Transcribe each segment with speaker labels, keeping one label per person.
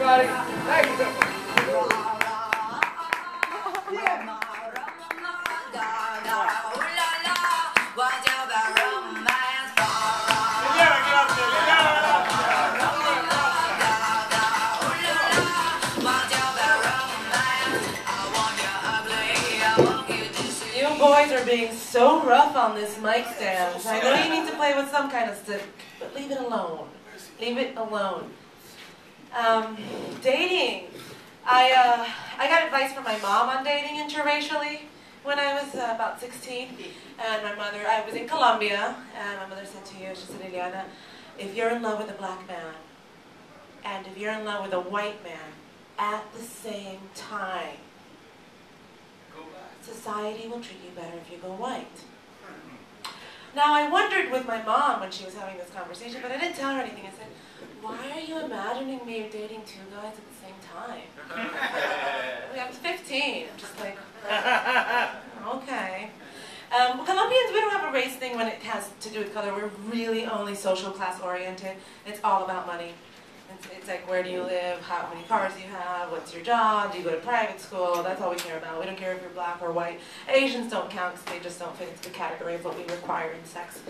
Speaker 1: everybody. Thank you.
Speaker 2: Boys are being so rough on this mic stand. I know you need to play with some kind of stick, but leave it alone. Leave it alone. Dating. I got advice from my mom on dating interracially when I was about 16. And my mother, I was in Colombia, and my mother said to you, she said, Liliana, if you're in love with a black man, and if you're in love with a white man, at the same time, society will treat you better if you go white. Now, I wondered with my mom when she was having this conversation, but I didn't tell her anything. I said, why are you imagining me dating two guys at the same time? I'm 15. I'm just like, okay. Colombians, we don't have a race thing when it has to do with color. We're really only social class oriented. It's all about money. It's like, where do you live, how many cars do you have, what's your job, do you go to private school, that's all we care about. We don't care if you're black or white. Asians don't count because they just don't fit into the category of what we require in sex.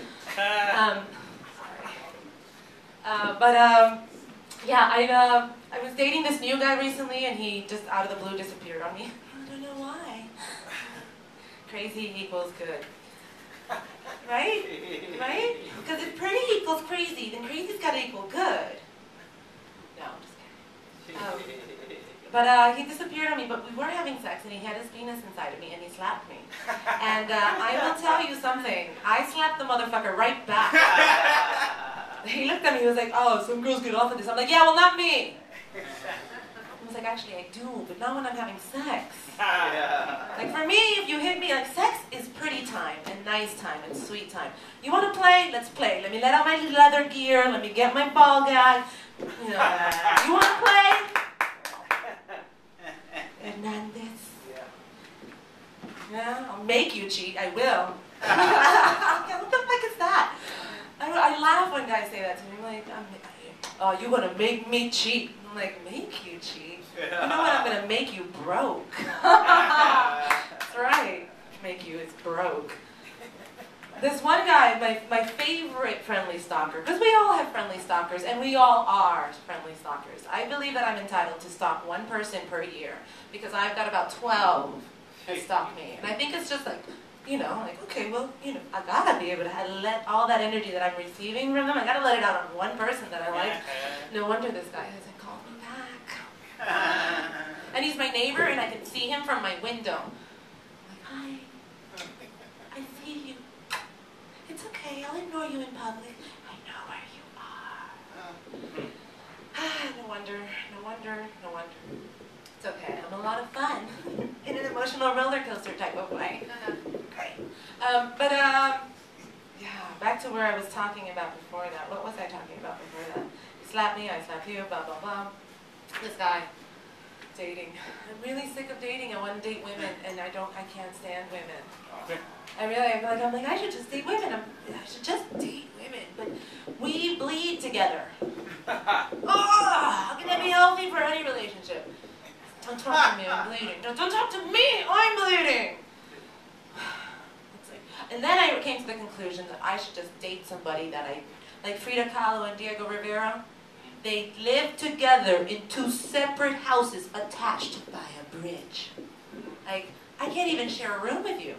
Speaker 2: Yeah, I was dating this new guy recently and he just out of the blue disappeared on me. I don't know why. Crazy equals good. Right? Right? Because if pretty equals crazy, then crazy's got to equal good. No, I'm just kidding. But he disappeared on me, but we were having sex, and he had his penis inside of me, and he slapped me. And I will tell you something. I slapped the motherfucker right back. He looked at me, he was like, oh, some girls get off of this. I'm like, yeah, well, not me. I was like, actually, I do, but not when I'm having sex. Like, for me, if you hit me, like, sex is pretty time, and nice time, and sweet time. You want to play? Let's play. Let me let out my leather gear, let me get my ball gag. You want to play? Hernandez. Yeah, I'll make you cheat. I will. What the fuck is that? I laugh when guys say that to me. I'm like, oh, you're going to make me cheat. I'm like, make you cheat? You know what? I'm going to make you broke. That's right. Make you, it's broke. This one guy, my favorite friendly stalker, because we all have friendly stalkers, and we all are friendly stalkers. I believe that I'm entitled to stalk one person per year, because I've got about 12 that stalk me. And I think it's just like, you know, like, okay, well, you know, I gotta be able to let all that energy that I'm receiving from them, I gotta let it out on one person that I like. No wonder this guy hasn't called me back. And he's my neighbor, and I can see him from my window. I'm like, hi, I see you. It's okay, I'll ignore you in public. I know where you are. No wonder, no wonder, no wonder. It's okay, I'm a lot of fun. In an emotional roller coaster type of way. Great. Yeah, back to where I was talking about before that. What was I talking about before that? You slapped me, I slapped you, blah, blah, blah. This guy, dating. I'm really sick of dating. I want to date women, and I can't stand women. I'm like, I should just date women. I should just date women. But we bleed together. How can that be healthy for any relationship? Don't talk to me, I'm bleeding. Don't talk to me, I'm bleeding. And then I came to the conclusion that I should just date somebody that like Frida Kahlo and Diego Rivera. They live together in two separate houses attached by a bridge. Like, I can't even share a room with you.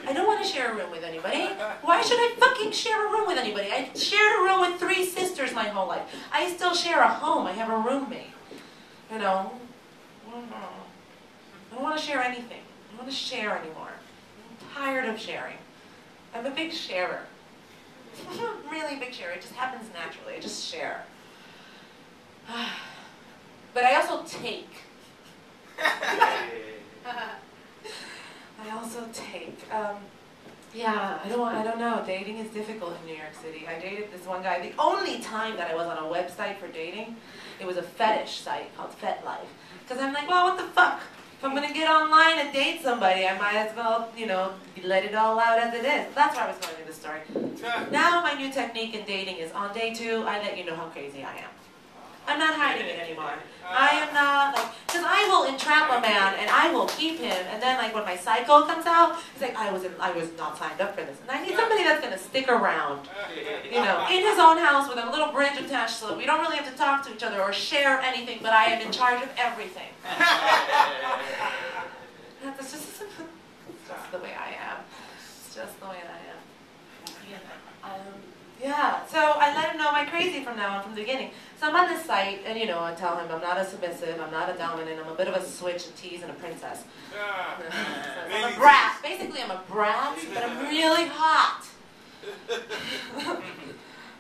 Speaker 2: I don't want to share a room with anybody. Why should I fucking share a room with anybody? I shared a room with 3 sisters my whole life. I still share a home. I have a roommate. You know? I don't want to share anything. I don't want to share anymore. I'm tired of sharing. I'm a big sharer. I'm really a big sharer. It just happens naturally. I just share. But I also take. I also take. Yeah, I don't know. Dating is difficult in New York City. I dated this one guy. The only time that I was on a website for dating, it was a fetish site called FetLife. Because I'm like, well, what the fuck? If I'm going to get online and date somebody, I might as well, you know, let it all out as it is. That's where I was going with the story. Now my new technique in dating is on day 2, I let you know how crazy I am. I'm not hiding it anymore. I am trap a man and I will keep him. And then like when my cycle comes out, he's like, I was not signed up for this. And I need somebody that's gonna stick around. You know, in his own house with a little bridge attached so that we don't really have to talk to each other or share anything, but I am in charge of everything. It's just the way I am. It's just the way I am. Yeah, so I let him know my crazy from now on, from the beginning. So I'm on this site, and you know, I tell him I'm not a submissive, I'm not a dominant, I'm a bit of a switch, a tease, and a princess. So I'm a brat. Basically, I'm a brat, but I'm really hot.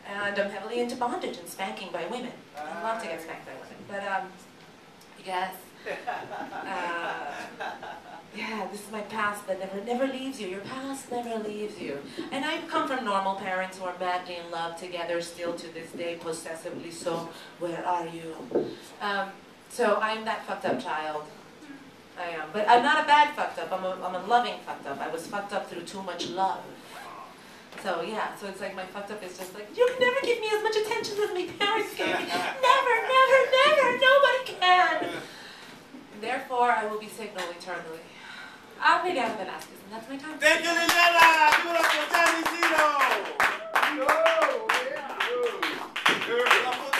Speaker 2: And I'm heavily into bondage and spanking by women. I love to get spanked by women. But, yes. Yeah, this is my past that never leaves you. Your past never leaves you. And I've come from normal parents who are madly in love together, still to this day, possessively so. Where are you? So I'm that fucked up child. I am. But I'm not a bad fucked up. I'm a loving fucked up. I was fucked up through too much love. So yeah, so it's like my fucked up is just like, you can never give me as much attention as my parents gave me. Never, never, never. Nobody can. Therefore, I will be signal eternally. I'm Liliana Velasquez, and that's my time.
Speaker 1: Thank you, Liliana! Give it up for Johnny Zito!